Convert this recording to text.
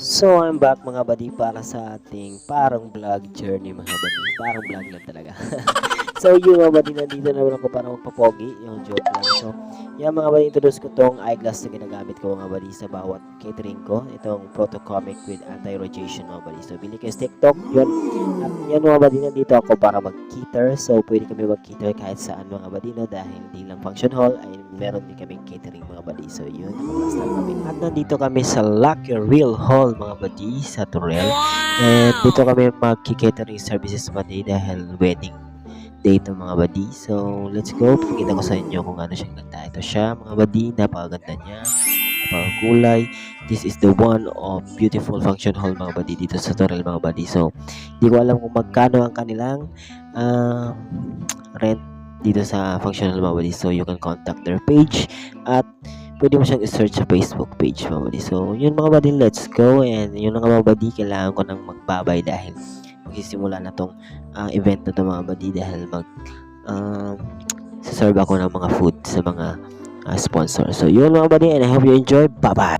So, I'm back mga buddy para sa ating parang vlog journey mga buddy. Parang vlog lang talaga. So, yung mga buddy, nandito naman ako para magpapogi. Yung joke lang. So, yung mga buddy, introduce ko tong eyeglass na ginagamit ko mga buddy sa bawat catering ko. Itong Protocomic with anti-radiation mga buddy. So, bili kayo sa TikTok. Yun. At yan mga buddy, nandito ako para mag-cater. So, pwede kami mag-cater kahit saan mga buddy, no? Dahil hindi lang function hall, ay meron din kaming catering mga buddy. So, yun. Nakapas lang kami. At nandito kami sa Lucky Real Hall mga buddy sa Torrel. And dito kami mag-catering services buddy dahil wedding day ito mga buddy. So, let's go. Pakita ko sa inyo kung ano siyang ganda. Ito siya mga buddy. Napakaganda niya. Napakakulay. This is the one of beautiful function hall mga buddy dito sa Torrel mga buddy. So, hindi ko alam kung magkano ang kanilang rent dito sa function hall mga buddy. So, you can contact their page at pwede mo siyang i-search sa Facebook page mga buddy. So, yun mga buddy, let's go. And yun nga mga buddy, kailangan ko nang magbabay dahil magsisimula na tong event na to mga buddy dahil serve ako ng mga food sa mga sponsor. So, yun mga buddy, and I hope you enjoy. Bye-bye!